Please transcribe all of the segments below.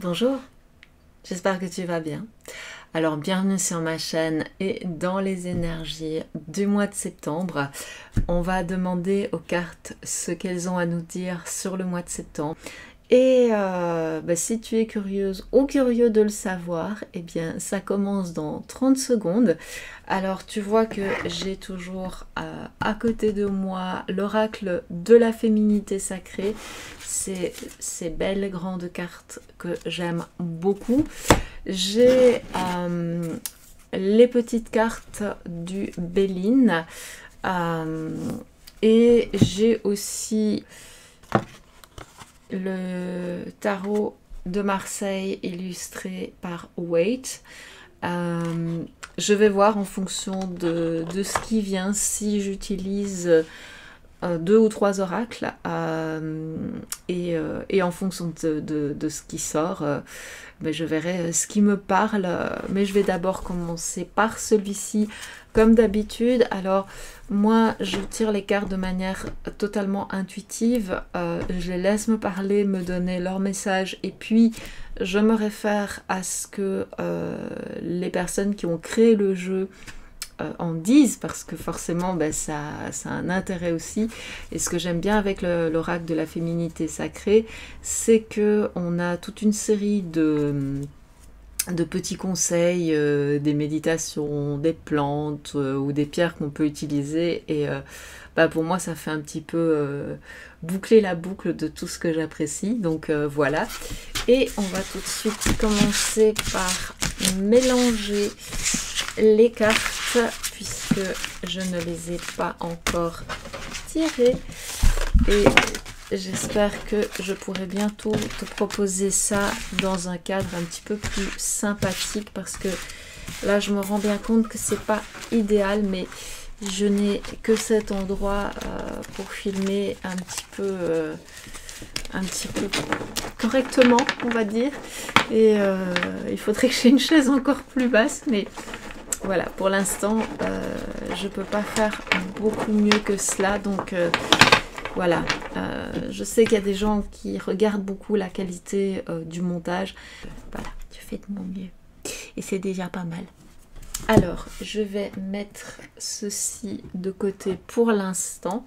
Bonjour, j'espère que tu vas bien. Alors bienvenue sur ma chaîne et dans les énergies du mois de septembre. On va demander aux cartes ce qu'elles ont à nous dire sur le mois de septembre. Et si tu es curieuse ou curieux de le savoir, eh bien ça commence dans 30 secondes. Alors tu vois que j'ai toujours à côté de moi l'oracle de la féminité sacrée. Ces belles grandes cartes que j'aime beaucoup. J'ai les petites cartes du Béline et j'ai aussi le tarot de Marseille illustré par Waite. Je vais voir en fonction de ce qui vient si j'utilise 2 ou 3 oracles et en fonction de ce qui sort, je verrai ce qui me parle, mais je vais d'abord commencer par celui-ci comme d'habitude. Alors moi je tire les cartes de manière totalement intuitive, je les laisse me parler, me donner leur message et puis je me réfère à ce que les personnes qui ont créé le jeu en disent, parce que forcément ça a un intérêt aussi. Et ce que j'aime bien avec l'oracle de la féminité sacrée, c'est que on a toute une série de petits conseils, des méditations, des plantes ou des pierres qu'on peut utiliser et pour moi ça fait un petit peu boucler la boucle de tout ce que j'apprécie, donc voilà. Et on va tout de suite commencer par mélanger les cartes puisque je ne les ai pas encore tirées et j'espère que je pourrai bientôt te proposer ça dans un cadre un petit peu plus sympathique, parce que là je me rends bien compte que c'est pas idéal, mais je n'ai que cet endroit pour filmer un petit peu correctement, on va dire, et il faudrait que j'ai une chaise encore plus basse, mais voilà, pour l'instant je peux pas faire beaucoup mieux que cela, donc voilà, je sais qu'il y a des gens qui regardent beaucoup la qualité du montage. Voilà, je fais de mon mieux et c'est déjà pas mal. Alors, je vais mettre ceci de côté pour l'instant.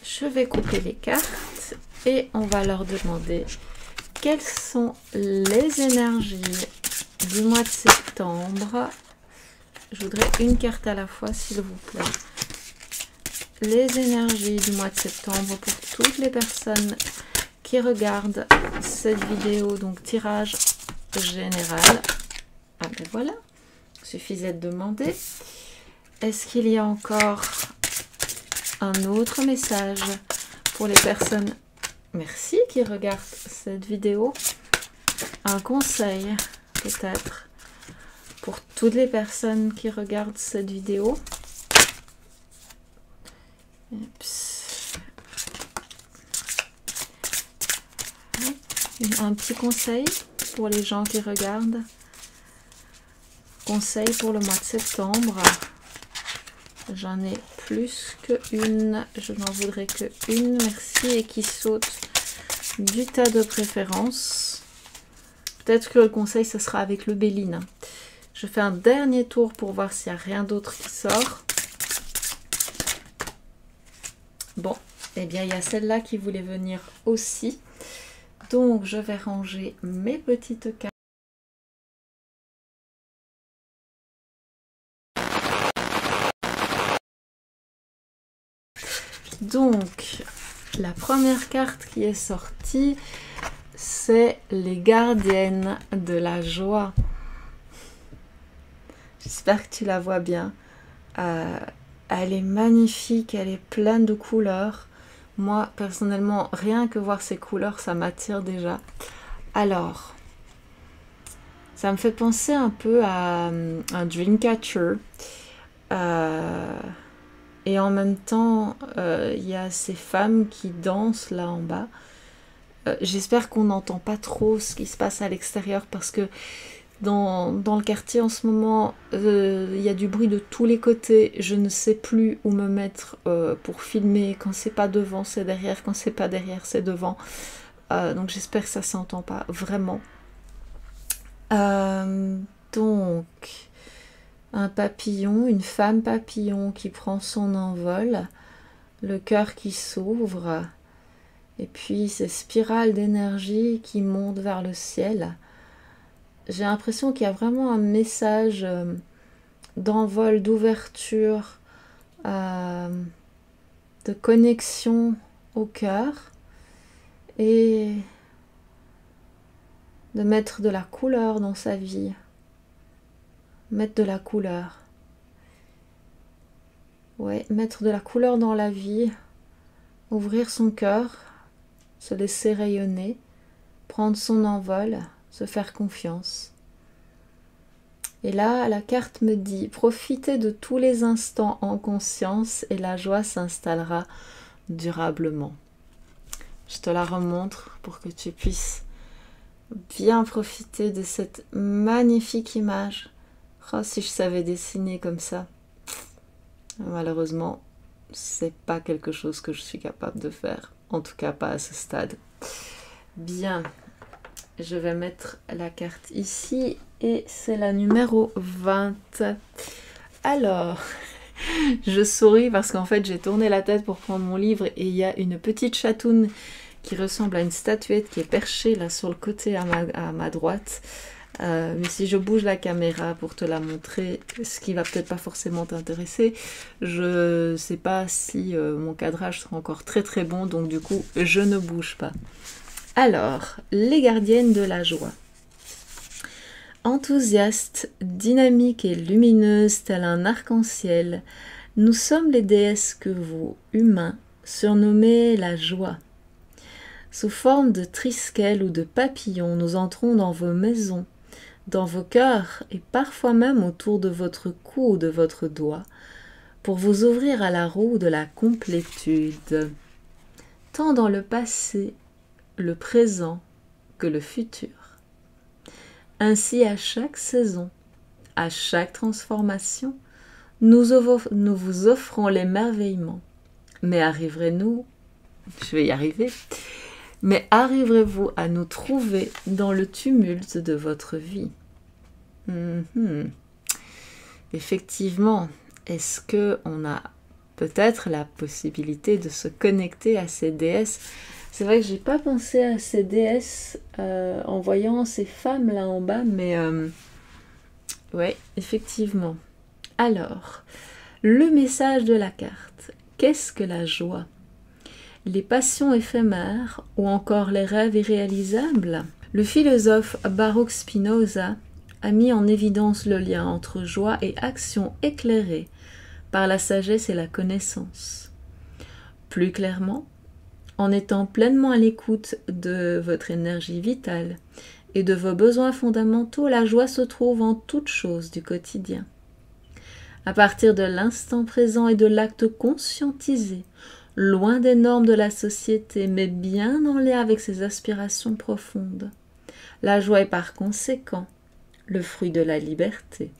Je vais couper les cartes et on va leur demander quelles sont les énergies du mois de septembre. Je voudrais une carte à la fois, s'il vous plaît. Les énergies du mois de septembre pour toutes les personnes qui regardent cette vidéo, donc tirage général. Ah ben voilà, suffisait de demander. Est-ce qu'il y a encore un autre message pour les personnes, merci, qui regardent cette vidéo? Un conseil peut-être pour toutes les personnes qui regardent cette vidéo? Un petit conseil pour les gens qui regardent. Conseil pour le mois de septembre. J'en ai plus qu'une. Je n'en voudrais qu'une, merci, et qui saute du tas de préférence. Peut-être que le conseil, ce sera avec le Béline. Je fais un dernier tour pour voir s'il n'y a rien d'autre qui sort. Bon, eh bien, il y a celle-là qui voulait venir aussi. Donc, je vais ranger mes petites cartes. Donc, la première carte qui est sortie, c'est les gardiennes de la joie. J'espère que tu la vois bien. Elle est magnifique, elle est pleine de couleurs. Moi, personnellement, rien que voir ces couleurs, ça m'attire déjà. Alors, ça me fait penser un peu à un Dreamcatcher. Et en même temps, il y a ces femmes qui dansent là en bas. J'espère qu'on n'entend pas trop ce qui se passe à l'extérieur, parce que dans le quartier en ce moment, il y a du bruit de tous les côtés. Je ne sais plus où me mettre pour filmer. Quand c'est pas devant, c'est derrière. Quand c'est pas derrière, c'est devant. Donc j'espère que ça s'entend pas vraiment. Euh, donc, un papillon, une femme papillon qui prend son envol, le cœur qui s'ouvre, et puis ces spirales d'énergie qui montent vers le ciel. J'ai l'impression qu'il y a vraiment un message d'envol, d'ouverture, de connexion au cœur et de mettre de la couleur dans sa vie. Mettre de la couleur. Ouais, mettre de la couleur dans la vie, ouvrir son cœur, se laisser rayonner, prendre son envol, se faire confiance. Et là, la carte me dit, profitez de tous les instants en conscience et la joie s'installera durablement. Je te la remontre pour que tu puisses bien profiter de cette magnifique image. Oh, si je savais dessiner comme ça. Malheureusement, c'est pas quelque chose que je suis capable de faire. En tout cas, pas à ce stade. Bien. Je vais mettre la carte ici et c'est la numéro 20. Alors, je souris parce qu'en fait j'ai tourné la tête pour prendre mon livre et il y a une petite chatoune qui ressemble à une statuette qui est perchée là sur le côté à ma droite. Mais si je bouge la caméra pour te la montrer, ce qui va peut-être pas forcément t'intéresser, je sais pas si mon cadrage sera encore très très bon, donc du coup je ne bouge pas. Alors, les gardiennes de la joie. Enthousiastes, dynamiques et lumineuses tel un arc-en-ciel, nous sommes les déesses que vous, humains, surnommez la joie. Sous forme de triskel ou de papillons, nous entrons dans vos maisons, dans vos cœurs et parfois même autour de votre cou ou de votre doigt, pour vous ouvrir à la roue de la complétude, tant dans le passé, le présent que le futur. Ainsi, à chaque saison, à chaque transformation, nous vous offrons l'émerveillement. Mais arriverez-vous à nous trouver dans le tumulte de votre vie? Effectivement, est-ce qu'on a peut-être la possibilité de se connecter à ces déesses? C'est vrai que j'ai pas pensé à ces déesses en voyant ces femmes là en bas, mais ouais, effectivement. Alors, le message de la carte. Qu'est-ce que la joie? Les passions éphémères ou encore les rêves irréalisables? Le philosophe Baruch Spinoza a mis en évidence le lien entre joie et action éclairée par la sagesse et la connaissance. Plus clairement, en étant pleinement à l'écoute de votre énergie vitale et de vos besoins fondamentaux, la joie se trouve en toutes choses du quotidien. À partir de l'instant présent et de l'acte conscientisé, loin des normes de la société, mais bien en lien avec ses aspirations profondes, la joie est par conséquent le fruit de la liberté.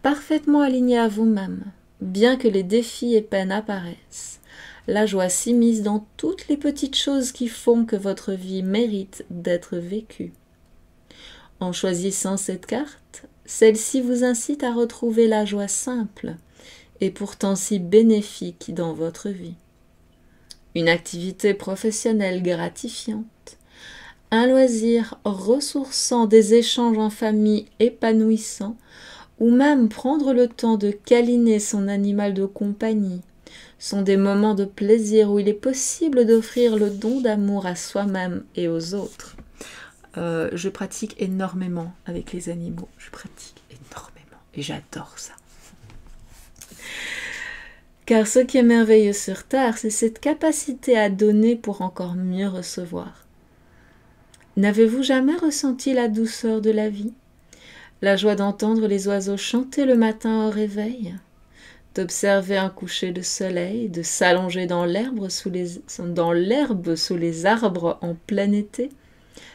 Parfaitement aligné à vous-même, bien que les défis et peines apparaissent, la joie s'immisce dans toutes les petites choses qui font que votre vie mérite d'être vécue. En choisissant cette carte, celle-ci vous incite à retrouver la joie simple et pourtant si bénéfique dans votre vie. Une activité professionnelle gratifiante, un loisir ressourçant, des échanges en famille épanouissants, ou même prendre le temps de câliner son animal de compagnie, sont des moments de plaisir où il est possible d'offrir le don d'amour à soi-même et aux autres. Je pratique énormément avec les animaux. Je pratique énormément et j'adore ça. Car ce qui est merveilleux sur Terre, c'est cette capacité à donner pour encore mieux recevoir. N'avez-vous jamais ressenti la douceur de la vie? La joie d'entendre les oiseaux chanter le matin au réveil? D'observer un coucher de soleil, de s'allonger dans l'herbe sous les arbres en plein été?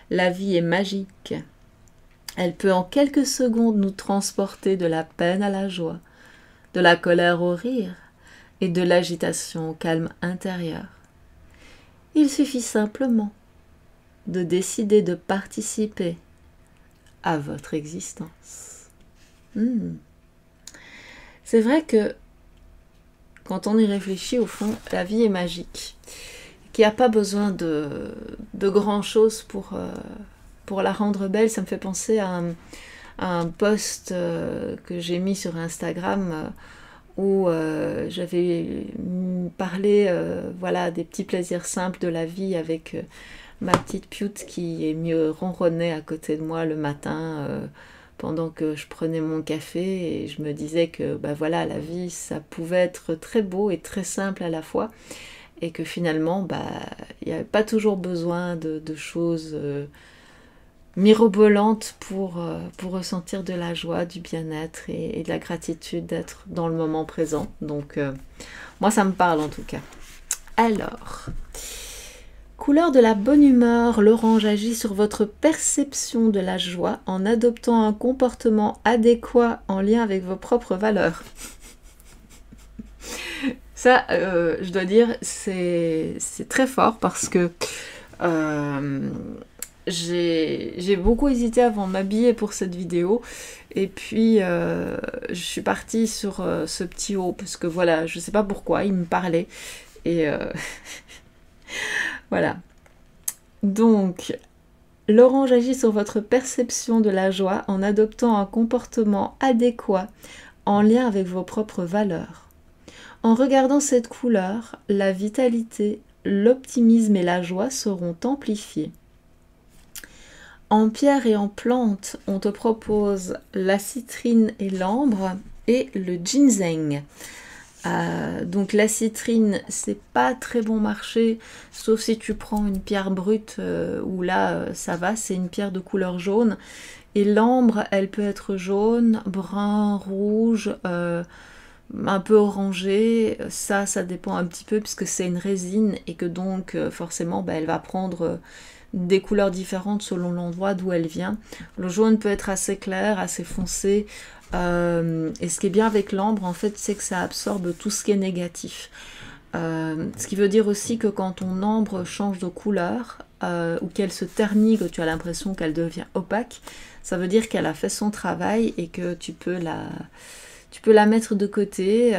La vie est magique. Elle peut en quelques secondes nous transporter de la peine à la joie, de la colère au rire et de l'agitation au calme intérieur. Il suffit simplement de décider de participer à votre existence. C'est vrai que quand on y réfléchit, au fond, la vie est magique. Qu'il n'y a pas besoin de grand-chose pour la rendre belle. Ça me fait penser à un post que j'ai mis sur Instagram où j'avais parlé voilà, des petits plaisirs simples de la vie avec ma petite Pioute qui me ronronnait à côté de moi le matin pendant que je prenais mon café, et je me disais que bah voilà, la vie ça pouvait être très beau et très simple à la fois, et que finalement bah il n'y avait pas toujours besoin de choses mirobolantes pour ressentir de la joie, du bien-être et de la gratitude d'être dans le moment présent. Donc moi ça me parle en tout cas. Alors, couleur de la bonne humeur, l'orange agit sur votre perception de la joie en adoptant un comportement adéquat en lien avec vos propres valeurs. Ça, je dois dire, c'est très fort parce que j'ai beaucoup hésité avant de m'habiller pour cette vidéo, et puis je suis partie sur ce petit haut parce que voilà, je sais pas pourquoi, il me parlait, et voilà. Donc, l'orange agit sur votre perception de la joie en adoptant un comportement adéquat en lien avec vos propres valeurs. En regardant cette couleur, la vitalité, l'optimisme et la joie seront amplifiés. En pierre et en plante, on te propose la citrine et l'ambre et le ginseng. Donc la citrine, c'est pas très bon marché, sauf si tu prends une pierre brute où là ça va, c'est une pierre de couleur jaune. Et l'ambre, elle peut être jaune, brun, rouge, un peu orangé. Ça dépend un petit peu puisque c'est une résine et que donc forcément elle va prendre des couleurs différentes selon l'endroit d'où elle vient. Le jaune peut être assez clair, assez foncé. Et ce qui est bien avec l'ambre, en fait, c'est que ça absorbe tout ce qui est négatif. Ce qui veut dire aussi que quand ton ambre change de couleur ou qu'elle se ternit, que tu as l'impression qu'elle devient opaque, ça veut dire qu'elle a fait son travail et que tu peux la mettre de côté.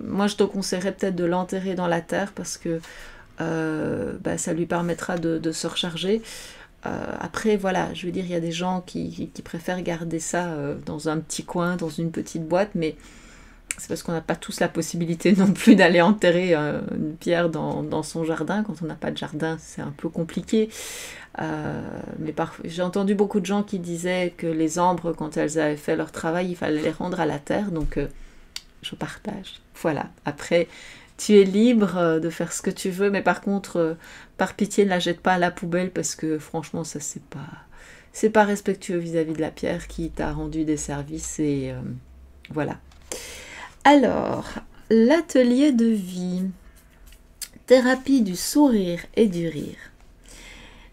Moi, je te conseillerais peut-être de l'enterrer dans la terre parce que ça lui permettra de se recharger. Après voilà, je veux dire, il y a des gens qui préfèrent garder ça dans un petit coin, dans une petite boîte, mais c'est parce qu'on n'a pas tous la possibilité non plus d'aller enterrer une pierre dans son jardin. Quand on n'a pas de jardin, c'est un peu compliqué. Mais j'ai entendu beaucoup de gens qui disaient que les ambres, quand elles avaient fait leur travail, il fallait les rendre à la terre, donc je partage. Voilà, après tu es libre de faire ce que tu veux, mais par contre, par pitié, ne la jette pas à la poubelle parce que franchement, ça c'est pas respectueux vis-à-vis de la pierre qui t'a rendu des services, et voilà. Alors, l'atelier de vie, thérapie du sourire et du rire.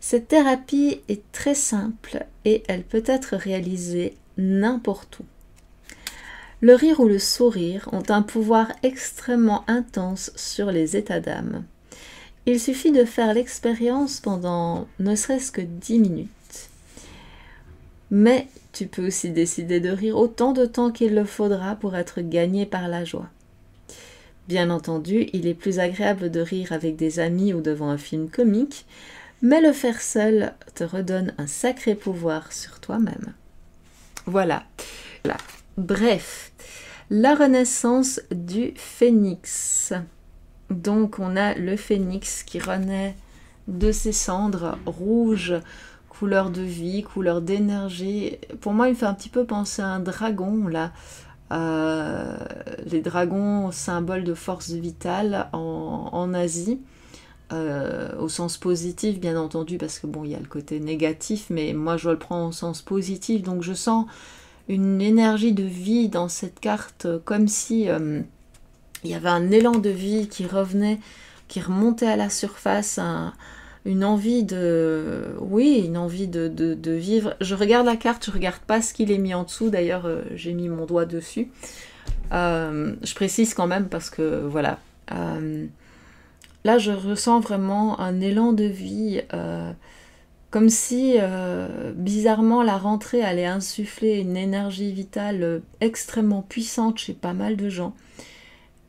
Cette thérapie est très simple et elle peut être réalisée n'importe où. Le rire ou le sourire ont un pouvoir extrêmement intense sur les états d'âme. Il suffit de faire l'expérience pendant ne serait-ce que 10 minutes. Mais tu peux aussi décider de rire autant de temps qu'il le faudra pour être gagné par la joie. Bien entendu, il est plus agréable de rire avec des amis ou devant un film comique, mais le faire seul te redonne un sacré pouvoir sur toi-même. Voilà. Bref, la renaissance du phénix. Donc on a le phénix qui renaît de ses cendres rouges, couleur de vie, couleur d'énergie. Pour moi, il me fait un petit peu penser à un dragon, là. Les dragons, symbole de force vitale en Asie. Au sens positif, bien entendu, parce que bon, il y a le côté négatif, mais moi je le prends au sens positif, donc je sens une énergie de vie dans cette carte, comme si il y avait un élan de vie qui revenait, qui remontait à la surface, une envie de vivre. Je regarde la carte, je regarde pas ce qu'il est mis en dessous, d'ailleurs j'ai mis mon doigt dessus. Je précise quand même parce que voilà. Là je ressens vraiment un élan de vie, comme si bizarrement la rentrée allait insuffler une énergie vitale extrêmement puissante chez pas mal de gens.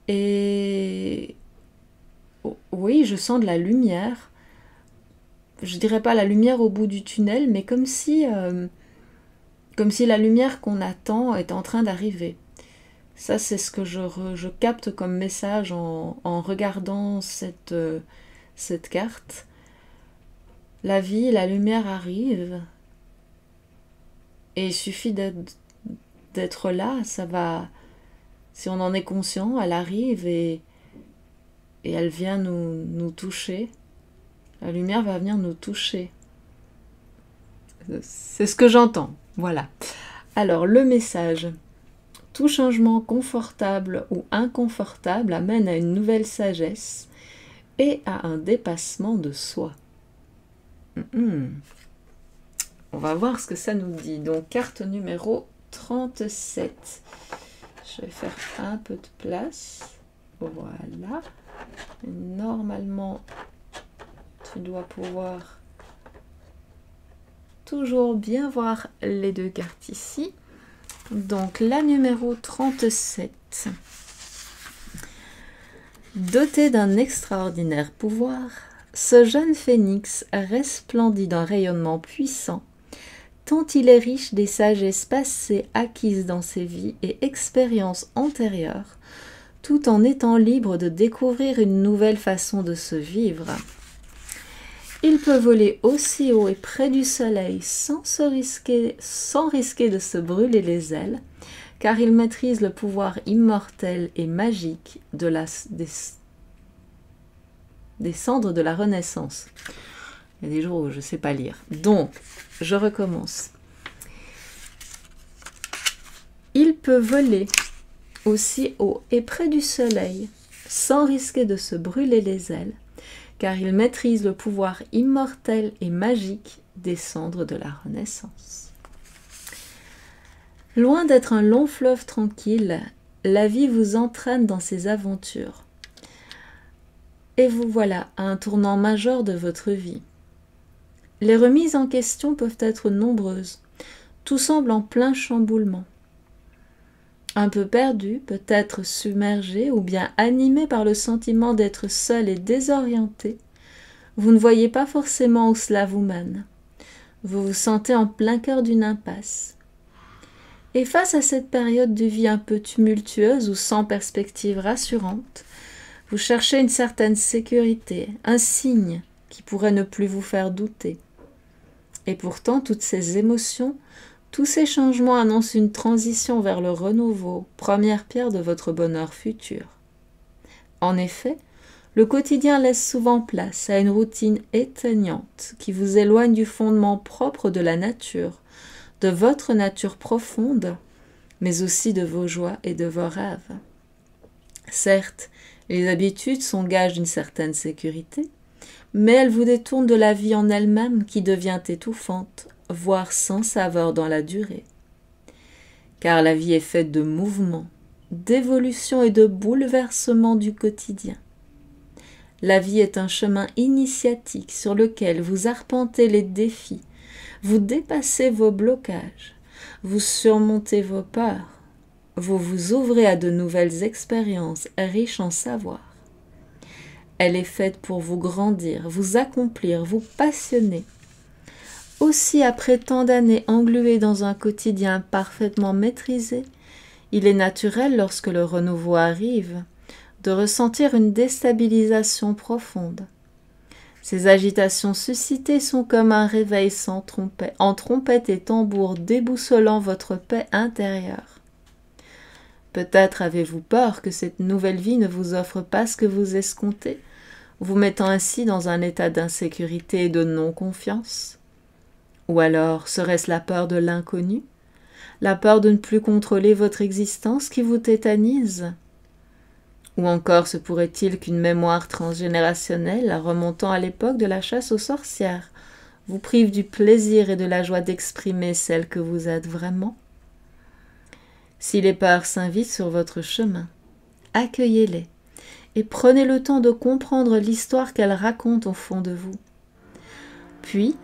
Et oui, je sens de la lumière. Je dirais pas la lumière au bout du tunnel, mais comme si la lumière qu'on attend est en train d'arriver. Ça, c'est ce que je capte comme message en regardant cette carte. La vie, la lumière arrive. Et il suffit d'être là. Ça va. Si on en est conscient, elle arrive et elle vient nous toucher. La lumière va venir nous toucher. C'est ce que j'entends. Voilà. Alors, le message. Tout changement confortable ou inconfortable amène à une nouvelle sagesse et à un dépassement de soi. On va voir ce que ça nous dit. Donc, carte numéro 37. Je vais faire un peu de place. Voilà. Normalement, tu dois pouvoir toujours bien voir les deux cartes ici. Donc, la numéro 37. Doté d'un extraordinaire pouvoir, ce jeune phénix resplendit d'un rayonnement puissant, tant il est riche des sagesses passées acquises dans ses vies et expériences antérieures, tout en étant libre de découvrir une nouvelle façon de se vivre. Il peut voler aussi haut et près du soleil sans risquer de se brûler les ailes, car il maîtrise le pouvoir immortel et magique des cendres de la Renaissance. Il y a des jours où je ne sais pas lire. Donc, je recommence. Il peut voler aussi haut et près du soleil, sans risquer de se brûler les ailes, car il maîtrise le pouvoir immortel et magique des cendres de la Renaissance. Loin d'être un long fleuve tranquille, la vie vous entraîne dans ses aventures. Et vous voilà à un tournant majeur de votre vie. Les remises en question peuvent être nombreuses. Tout semble en plein chamboulement. Un peu perdu, peut-être submergé ou bien animé par le sentiment d'être seul et désorienté, vous ne voyez pas forcément où cela vous mène. Vous vous sentez en plein cœur d'une impasse. Et face à cette période de vie un peu tumultueuse ou sans perspective rassurante, vous cherchez une certaine sécurité, un signe qui pourrait ne plus vous faire douter. Et pourtant, toutes ces émotions, tous ces changements annoncent une transition vers le renouveau, première pierre de votre bonheur futur. En effet, le quotidien laisse souvent place à une routine éteignante qui vous éloigne du fondement propre de la nature, de votre nature profonde, mais aussi de vos joies et de vos rêves. Certes, les habitudes sont gages d'une certaine sécurité, mais elles vous détournent de la vie en elle-même qui devient étouffante, voire sans saveur dans la durée. Car la vie est faite de mouvements, d'évolution et de bouleversements du quotidien. La vie est un chemin initiatique sur lequel vous arpentez les défis, vous dépassez vos blocages, vous surmontez vos peurs, vous vous ouvrez à de nouvelles expériences riches en savoir. Elle est faite pour vous grandir, vous accomplir, vous passionner. Aussi, après tant d'années engluées dans un quotidien parfaitement maîtrisé, il est naturel, lorsque le renouveau arrive, de ressentir une déstabilisation profonde. Ces agitations suscitées sont comme un réveil en trompette et tambour déboussolant votre paix intérieure. Peut-être avez-vous peur que cette nouvelle vie ne vous offre pas ce que vous escomptez, vous mettant ainsi dans un état d'insécurité et de non-confiance. Ou alors serait-ce la peur de l'inconnu, la peur de ne plus contrôler votre existence qui vous tétanise? Ou encore se pourrait-il qu'une mémoire transgénérationnelle remontant à l'époque de la chasse aux sorcières vous prive du plaisir et de la joie d'exprimer celle que vous êtes vraiment? Si les peurs s'invitent sur votre chemin, accueillez-les et prenez le temps de comprendre l'histoire qu'elles racontent au fond de vous. Puis,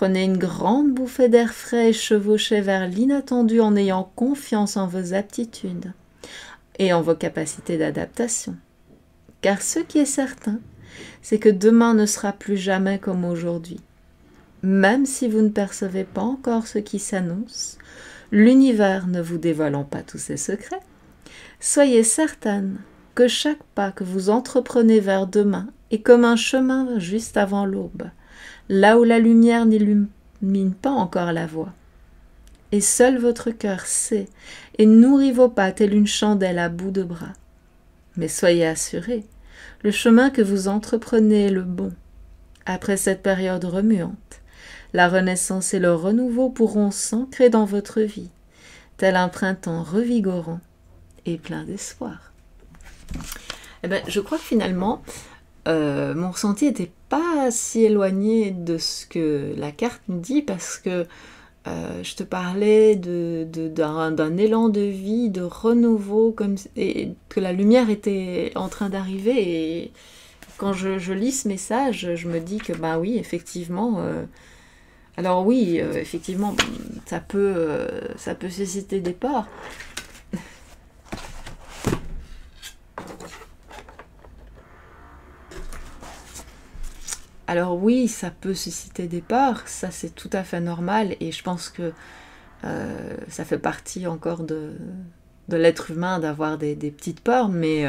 Prenez une grande bouffée d'air frais et chevauchez vers l'inattendu en ayant confiance en vos aptitudes et en vos capacités d'adaptation. Car ce qui est certain, c'est que demain ne sera plus jamais comme aujourd'hui. Même si vous ne percevez pas encore ce qui s'annonce, l'univers ne vous dévoilant pas tous ses secrets, soyez certaine que chaque pas que vous entreprenez vers demain est comme un chemin juste avant l'aube, là où la lumière n'illumine pas encore la voie. Et seul votre cœur sait et nourrit vos pas telle une chandelle à bout de bras. Mais soyez assurés, le chemin que vous entreprenez est le bon. Après cette période remuante, la renaissance et le renouveau pourront s'ancrer dans votre vie, tel un printemps revigorant et plein d'espoir. Eh ben, je crois que finalement, mon ressenti n'était pas si éloigné de ce que la carte nous dit, parce que je te parlais d'un élan de vie, de renouveau, et que la lumière était en train d'arriver. Et quand je lis ce message, je me dis que bah oui, effectivement, alors oui, effectivement, ça peut susciter des peurs. Alors oui, ça peut susciter des peurs, ça c'est tout à fait normal, et je pense que ça fait partie encore de l'être humain d'avoir des petites peurs, mais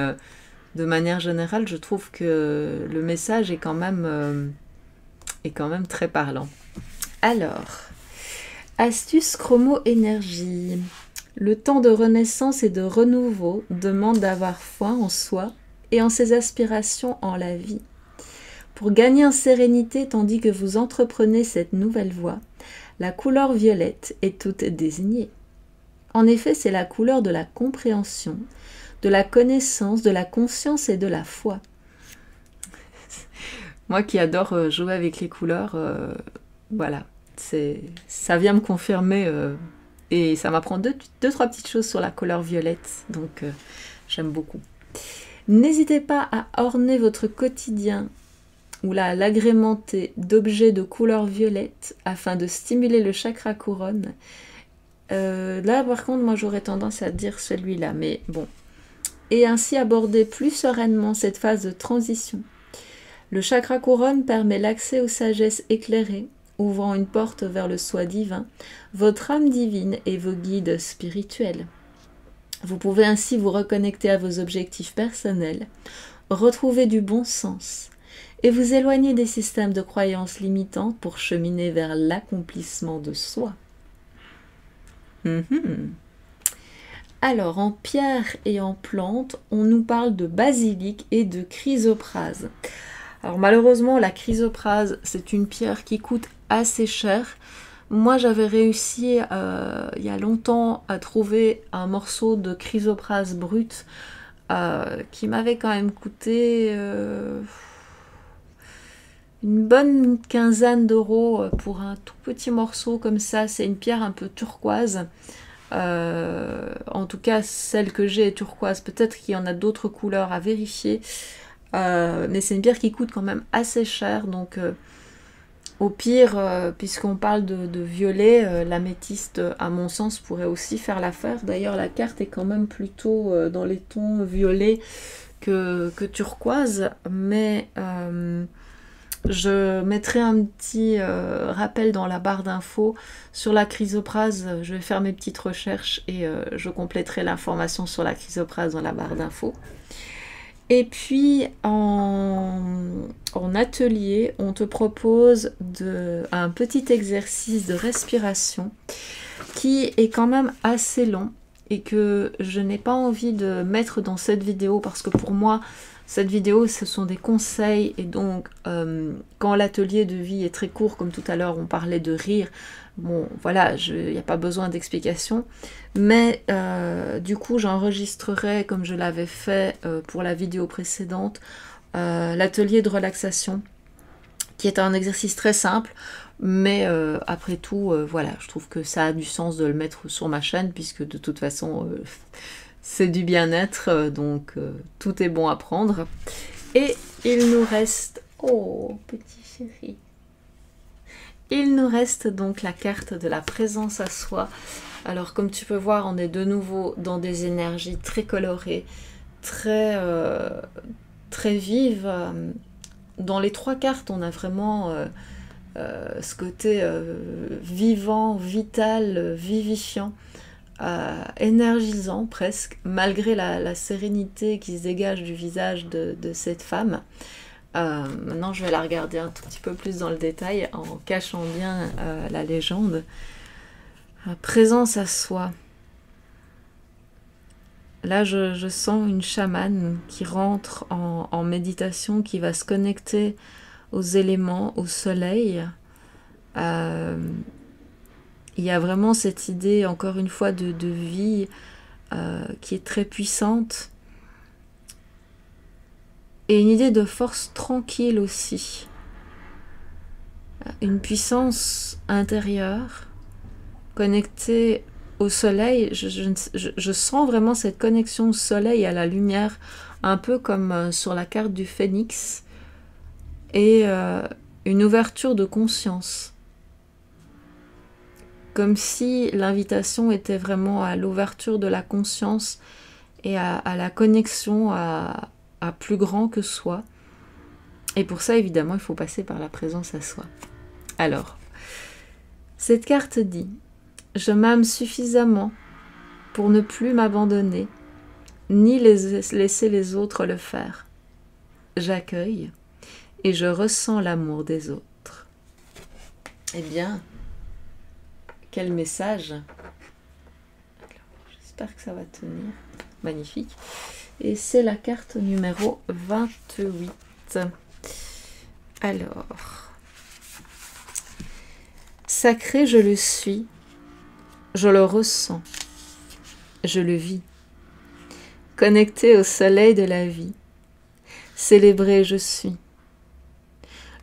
de manière générale, je trouve que le message est quand même très parlant. Alors, astuce chromo-énergie. Le temps de renaissance et de renouveau demande d'avoir foi en soi et en ses aspirations en la vie. Pour gagner en sérénité tandis que vous entreprenez cette nouvelle voie, la couleur violette est toute désignée. En effet, c'est la couleur de la compréhension, de la connaissance, de la conscience et de la foi. Moi qui adore jouer avec les couleurs, voilà, ça vient me confirmer et ça m'apprend deux, trois petites choses sur la couleur violette, donc j'aime beaucoup. N'hésitez pas à orner votre quotidien ou l'agrémenter d'objets de couleur violette afin de stimuler le chakra couronne. Là, par contre, moi j'aurais tendance à dire celui-là, mais bon. Et ainsi aborder plus sereinement cette phase de transition. Le chakra couronne permet l'accès aux sagesses éclairées, ouvrant une porte vers le soi divin, votre âme divine et vos guides spirituels. Vous pouvez ainsi vous reconnecter à vos objectifs personnels, retrouver du bon sens, et vous éloigner des systèmes de croyances limitantes pour cheminer vers l'accomplissement de soi. Alors, en pierre et en plante, on nous parle de basilic et de chrysoprase. Alors malheureusement, la chrysoprase, c'est une pierre qui coûte assez cher. Moi, j'avais réussi il y a longtemps à trouver un morceau de chrysoprase brute qui m'avait quand même coûté une bonne quinzaine d'euros pour un tout petit morceau comme ça. C'est une pierre un peu turquoise. En tout cas, celle que j'ai est turquoise. Peut-être qu'il y en a d'autres couleurs à vérifier. Mais c'est une pierre qui coûte quand même assez cher. Donc, au pire, puisqu'on parle de violet, l'améthyste, à mon sens, pourrait aussi faire l'affaire. D'ailleurs, la carte est quand même plutôt dans les tons violets que turquoise. Mais je mettrai un petit rappel dans la barre d'infos sur la chrysoprase. Je vais faire mes petites recherches et je compléterai l'information sur la chrysoprase dans la barre d'infos. Et puis en atelier, on te propose un petit exercice de respiration qui est quand même assez long et que je n'ai pas envie de mettre dans cette vidéo parce que pour moi, cette vidéo, ce sont des conseils et donc quand l'atelier de vie est très court, comme tout à l'heure on parlait de rire, bon voilà, il n'y a pas besoin d'explication, mais du coup j'enregistrerai comme je l'avais fait pour la vidéo précédente, l'atelier de relaxation qui est un exercice très simple, mais après tout, voilà, je trouve que ça a du sens de le mettre sur ma chaîne puisque de toute façon... c'est du bien-être, donc tout est bon à prendre. Et il nous reste... Oh, petit chéri. Il nous reste donc la carte de la présence à soi. Alors comme tu peux voir, on est de nouveau dans des énergies très colorées, très vives. Dans les 3 cartes, on a vraiment ce côté vivant, vital, vivifiant, énergisant presque, malgré la sérénité qui se dégage du visage de cette femme. Maintenant, je vais la regarder un tout petit peu plus dans le détail, en cachant bien la légende. Présence à soi. Là, je sens une chamane qui rentre en méditation, qui va se connecter aux éléments, au soleil. Il y a vraiment cette idée, encore une fois, de vie qui est très puissante. Et une idée de force tranquille aussi. Une puissance intérieure, connectée au soleil. Je sens vraiment cette connexion au soleil, à la lumière, un peu comme sur la carte du phénix. Et une ouverture de conscience. Comme si l'invitation était vraiment à l'ouverture de la conscience et à la connexion à plus grand que soi. Et pour ça, évidemment, il faut passer par la présence à soi. Alors, cette carte dit « Je m'aime suffisamment pour ne plus m'abandonner, ni laisser les autres le faire. J'accueille et je ressens l'amour des autres. » Eh bien, quel message! J'espère que ça va tenir. Magnifique. Et c'est la carte numéro 28. Alors, sacré, je le suis, je le ressens, je le vis. Connecté au soleil de la vie, célébré je suis.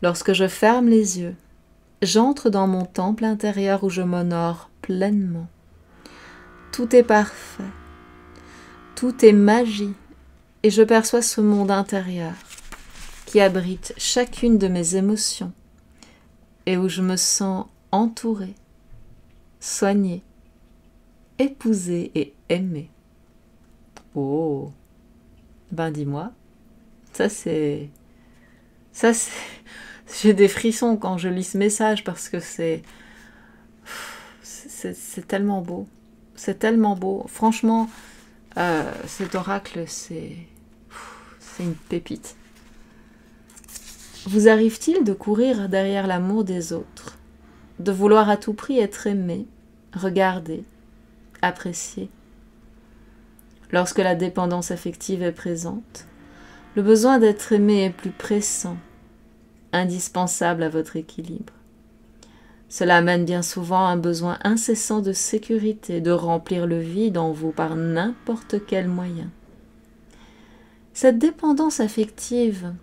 Lorsque je ferme les yeux, j'entre dans mon temple intérieur où je m'honore pleinement. Tout est parfait, tout est magie, et je perçois ce monde intérieur qui abrite chacune de mes émotions et où je me sens entourée, soignée, épousée et aimée. Oh, ben dis-moi, ça c'est... J'ai des frissons quand je lis ce message parce que c'est tellement beau. C'est tellement beau. Franchement, cet oracle, c'est une pépite. Vous arrive-t-il de courir derrière l'amour des autres, de vouloir à tout prix être aimé, regardé, apprécié? Lorsque la dépendance affective est présente, le besoin d'être aimé est plus pressant, indispensable à votre équilibre. Cela amène bien souvent un besoin incessant de sécurité, de remplir le vide en vous par n'importe quel moyen. Cette dépendance affective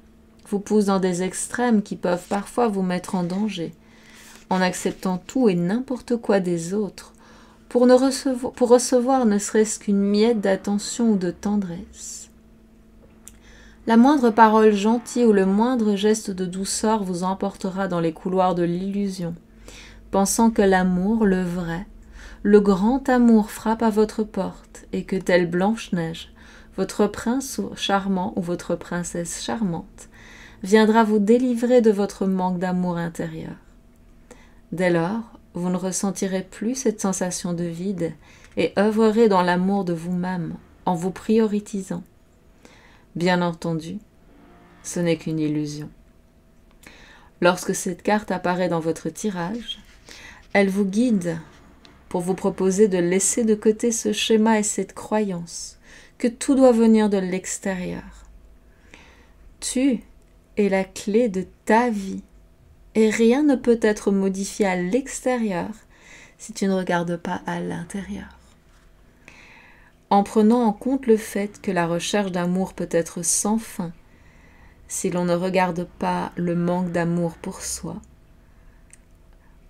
vous pousse dans des extrêmes qui peuvent parfois vous mettre en danger, en acceptant tout et n'importe quoi des autres, pour recevoir ne serait-ce qu'une miette d'attention ou de tendresse. La moindre parole gentille ou le moindre geste de douceur vous emportera dans les couloirs de l'illusion, pensant que l'amour, le vrai, le grand amour frappe à votre porte et que, tel Blanche-Neige, votre prince charmant ou votre princesse charmante viendra vous délivrer de votre manque d'amour intérieur. Dès lors, vous ne ressentirez plus cette sensation de vide et œuvrerez dans l'amour de vous-même en vous prioritisant. Bien entendu, ce n'est qu'une illusion. Lorsque cette carte apparaît dans votre tirage, elle vous guide pour vous proposer de laisser de côté ce schéma et cette croyance que tout doit venir de l'extérieur. Tu es la clé de ta vie et rien ne peut être modifié à l'extérieur si tu ne regardes pas à l'intérieur. En prenant en compte le fait que la recherche d'amour peut être sans fin si l'on ne regarde pas le manque d'amour pour soi,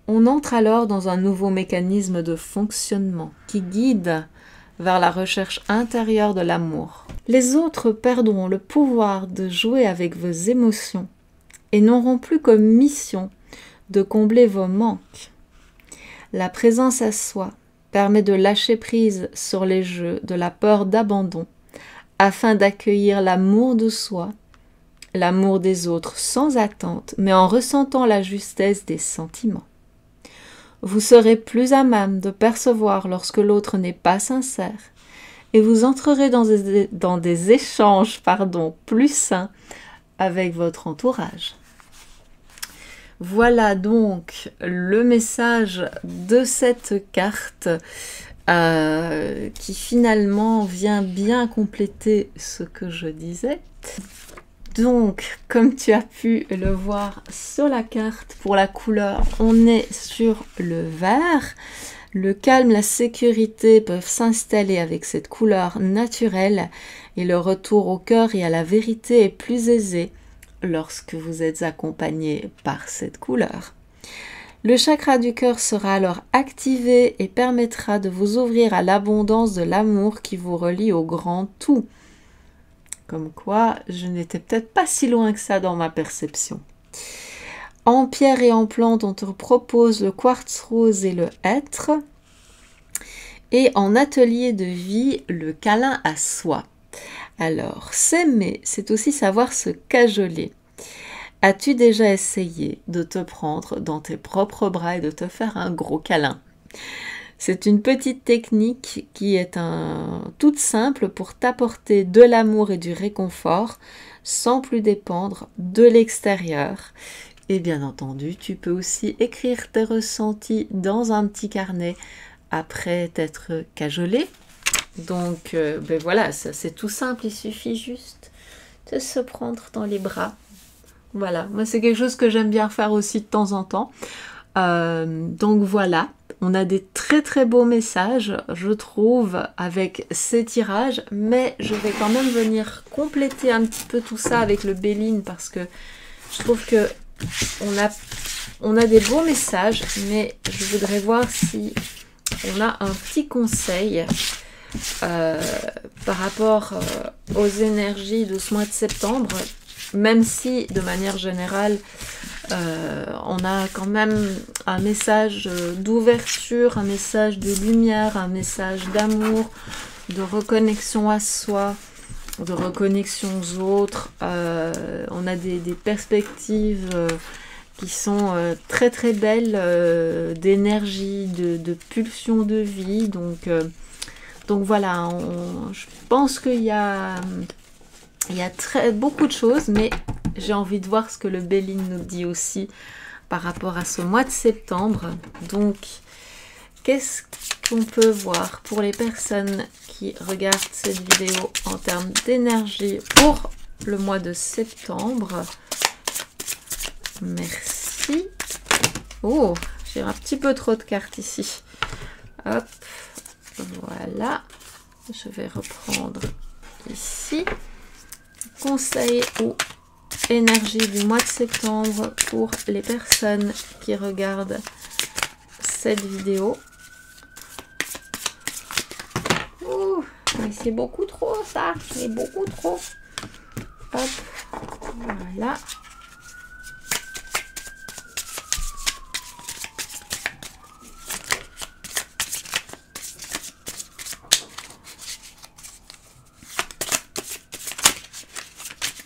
on entre alors dans un nouveau mécanisme de fonctionnement qui guide vers la recherche intérieure de l'amour. Les autres perdront le pouvoir de jouer avec vos émotions et n'auront plus comme mission de combler vos manques. La présence à soi permet de lâcher prise sur les jeux de la peur d'abandon afin d'accueillir l'amour de soi, l'amour des autres sans attente, mais en ressentant la justesse des sentiments. Vous serez plus à même de percevoir lorsque l'autre n'est pas sincère et vous entrerez dans des échanges plus sains avec votre entourage. Voilà donc le message de cette carte qui finalement vient bien compléter ce que je disais. Donc, comme tu as pu le voir sur la carte, pour la couleur, on est sur le vert. Le calme, la sécurité peuvent s'installer avec cette couleur naturelle et le retour au cœur et à la vérité est plus aisé lorsque vous êtes accompagné par cette couleur. Le chakra du cœur sera alors activé et permettra de vous ouvrir à l'abondance de l'amour qui vous relie au grand tout. Comme quoi, je n'étais peut-être pas si loin que ça dans ma perception. En pierre et en plante, on te propose le quartz rose et le hêtre. Et en atelier de vie, le câlin à soi. Alors, s'aimer, c'est aussi savoir se cajoler. As-tu déjà essayé de te prendre dans tes propres bras et de te faire un gros câlin ? C'est une petite technique qui est toute simple pour t'apporter de l'amour et du réconfort sans plus dépendre de l'extérieur. Et bien entendu, tu peux aussi écrire tes ressentis dans un petit carnet après t'être cajolé. Donc voilà, ça c'est tout simple, il suffit juste de se prendre dans les bras. Voilà, moi c'est quelque chose que j'aime bien faire aussi de temps en temps. Donc voilà, on a des très très beaux messages, je trouve, avec ces tirages, mais je vais quand même venir compléter un petit peu tout ça avec le Béline parce que je trouve que on a des beaux messages, mais je voudrais voir si on a un petit conseil par rapport aux énergies de ce mois de septembre, même si de manière générale on a quand même un message d'ouverture, un message de lumière, un message d'amour, de reconnexion à soi, de reconnexion aux autres. On a des perspectives qui sont très très belles, d'énergie, de pulsion de vie. Donc voilà, je pense qu'il y a beaucoup de choses, mais j'ai envie de voir ce que le Béline nous dit aussi par rapport à ce mois de septembre. Donc, qu'est-ce qu'on peut voir pour les personnes qui regardent cette vidéo en termes d'énergie pour le mois de septembre? Merci. Oh, j'ai un petit peu trop de cartes ici. Hop, voilà. Je vais reprendre ici. Conseil ou énergie du mois de septembre pour les personnes qui regardent cette vidéo. Ouh, mais c'est beaucoup trop ça, c'est beaucoup trop. Hop, voilà.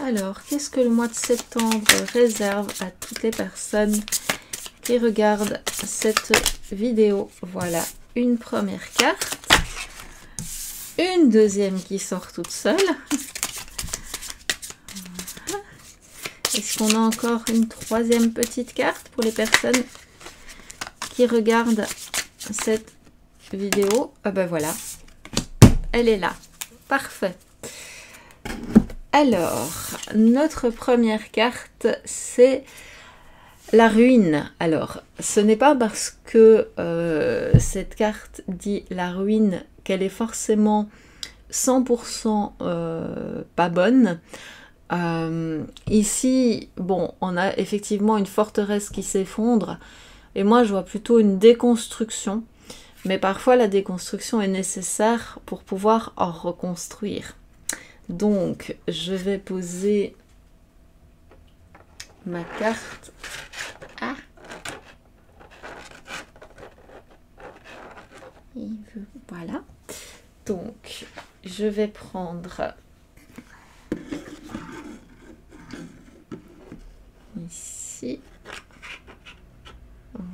Alors, qu'est-ce que le mois de septembre réserve à toutes les personnes qui regardent cette vidéo? Voilà, une première carte. Une deuxième qui sort toute seule. Voilà. Est-ce qu'on a encore une troisième petite carte pour les personnes qui regardent cette vidéo? Ah ben voilà, elle est là. Parfait. Alors, notre première carte, c'est la ruine. Alors, ce n'est pas parce que cette carte dit la ruine qu'elle est forcément 100% pas bonne. Ici, bon, on a effectivement une forteresse qui s'effondre. Et moi, je vois plutôt une déconstruction. Mais parfois, la déconstruction est nécessaire pour pouvoir en reconstruire. Donc, je vais poser ma carte. Ah, Voilà. Donc, je vais prendre ici.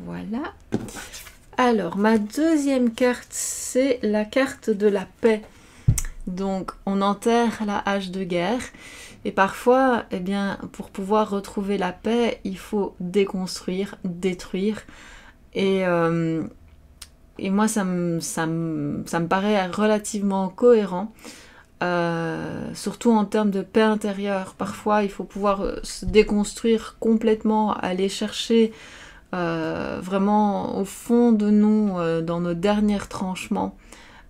Voilà. Alors, ma deuxième carte, c'est la carte de la paix. Donc, on enterre la hache de guerre. Et parfois, eh bien, pour pouvoir retrouver la paix, il faut déconstruire, détruire. Et moi, ça me paraît relativement cohérent. Surtout en termes de paix intérieure. Parfois, il faut pouvoir se déconstruire complètement, aller chercher vraiment au fond de nous, dans nos derniers tranchements,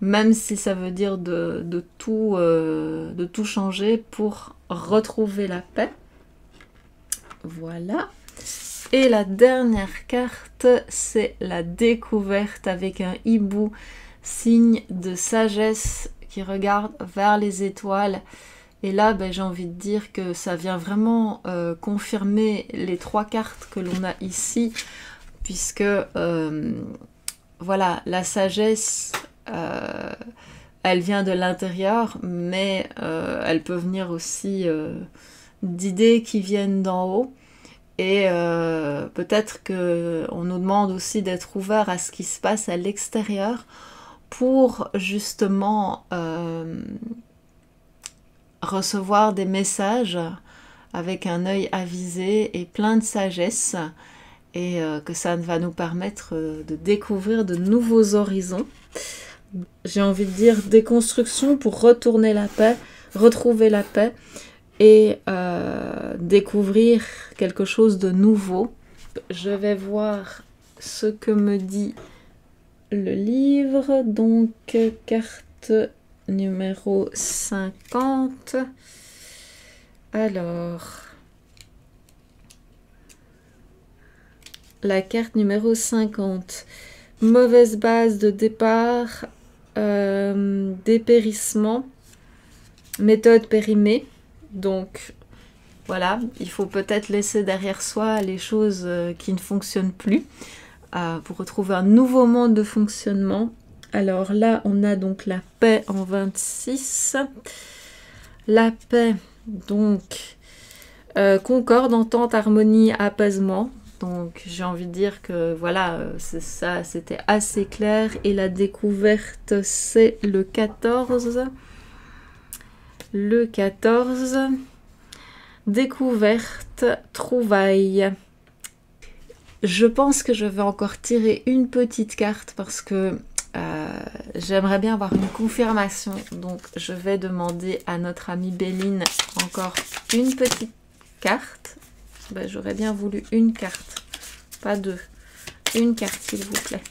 même si ça veut dire de tout changer pour retrouver la paix. Voilà. Et la dernière carte, c'est la découverte avec un hibou, signe de sagesse qui regarde vers les étoiles. Et là, ben, j'ai envie de dire que ça vient vraiment confirmer les 3 cartes que l'on a ici, puisque voilà, la sagesse, elle vient de l'intérieur, mais elle peut venir aussi d'idées qui viennent d'en haut. Et peut-être qu'on nous demande aussi d'être ouvert à ce qui se passe à l'extérieur pour justement recevoir des messages avec un œil avisé et plein de sagesse, et que ça va nous permettre de découvrir de nouveaux horizons. J'ai envie de dire déconstruction pour retourner la paix, retrouver la paix et découvrir quelque chose de nouveau. Je vais voir ce que me dit le livre. Donc, carte numéro 50. Alors, la carte numéro 50. Mauvaise base de départ, dépérissement, méthode périmée. Donc, voilà, il faut peut-être laisser derrière soi les choses qui ne fonctionnent plus pour retrouver un nouveau mode de fonctionnement. Alors là, on a donc la paix en 26. La paix, donc, concorde, entente, harmonie, apaisement. Donc, j'ai envie de dire que, voilà, c'est ça, c'était assez clair. Et la découverte, c'est le 14. Le 14. Découverte, trouvaille. Je pense que je vais encore tirer une petite carte parce que j'aimerais bien avoir une confirmation. Donc, je vais demander à notre amie Béline encore une petite carte. Ben, j'aurais bien voulu une carte, pas 2. Une carte, s'il vous plaît.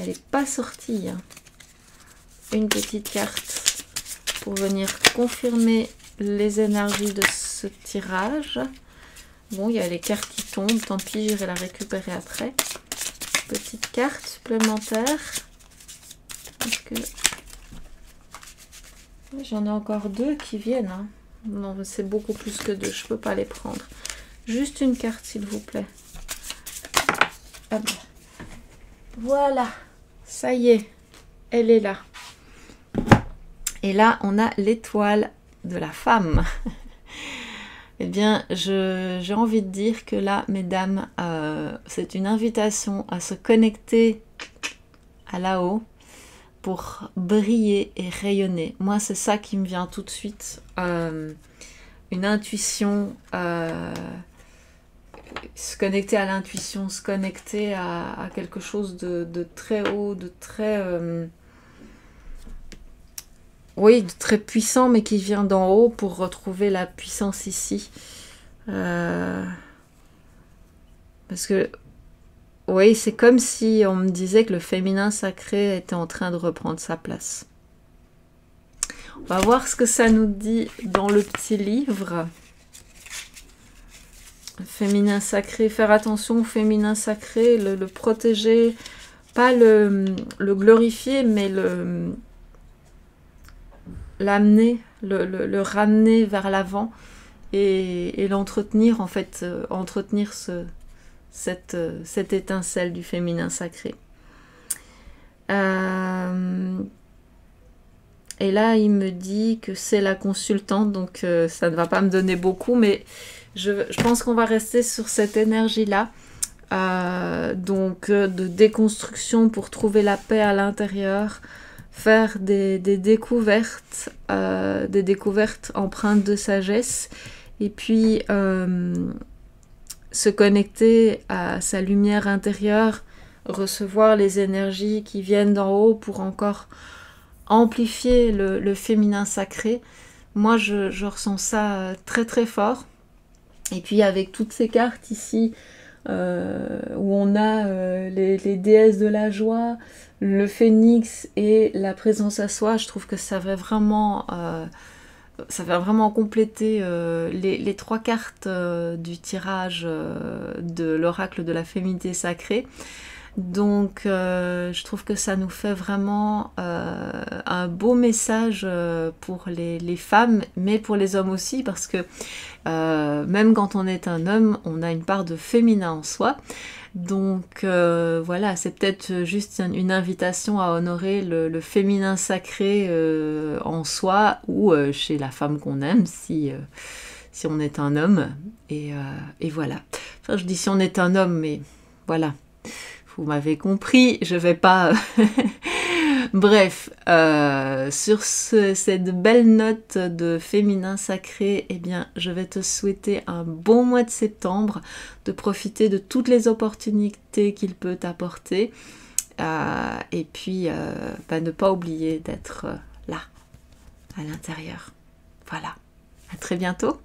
Elle n'est pas sortie. Hein. Une petite carte pour venir confirmer les énergies de ce tirage. Bon, il y a les cartes qui tombent, tant pis, j'irai la récupérer après. Petite carte supplémentaire. Parce que j'en ai encore 2 qui viennent. Hein. Non, c'est beaucoup plus que 2, je peux pas les prendre. Juste une carte, s'il vous plaît. Ah ben. Voilà, ça y est, elle est là. Et là, on a l'étoile de la femme. Eh bien, j'ai envie de dire que là, mesdames, c'est une invitation à se connecter à là-haut pour briller et rayonner. Moi, c'est ça qui me vient tout de suite. Une intuition, se connecter à l'intuition, se connecter à quelque chose de très haut, de très... oui, de très puissant, mais qui vient d'en haut pour retrouver la puissance ici. Parce que, oui, c'est comme si on me disait que le féminin sacré était en train de reprendre sa place. On va voir ce que ça nous dit dans le petit livre. Le féminin sacré, faire attention au féminin sacré, le protéger, pas le glorifier, mais l'amener, le ramener vers l'avant et l'entretenir, en fait, entretenir cette étincelle du féminin sacré. Et là, il me dit que c'est la consultante, donc ça ne va pas me donner beaucoup, mais je pense qu'on va rester sur cette énergie-là. Donc de déconstruction pour trouver la paix à l'intérieur, faire des découvertes empreintes de sagesse, et puis se connecter à sa lumière intérieure, recevoir les énergies qui viennent d'en haut pour encore amplifier le féminin sacré. Moi, je ressens ça très très fort. Et puis avec toutes ces cartes ici, où on a les déesses de la joie, le phénix et la présence à soi, je trouve que ça va vraiment compléter les 3 cartes du tirage de l'oracle de la féminité sacrée. Donc je trouve que ça nous fait vraiment un beau message pour les femmes, mais pour les hommes aussi, parce que même quand on est un homme, on a une part de féminin en soi. Donc voilà, c'est peut-être juste une invitation à honorer le féminin sacré en soi, ou chez la femme qu'on aime, si on est un homme. Et voilà. Enfin, je dis si on est un homme, mais voilà. Vous m'avez compris, je vais pas... Bref, sur cette belle note de féminin sacré, eh bien, je vais te souhaiter un bon mois de septembre, de profiter de toutes les opportunités qu'il peut t'apporter, et puis ne pas oublier d'être là, à l'intérieur. Voilà, à très bientôt.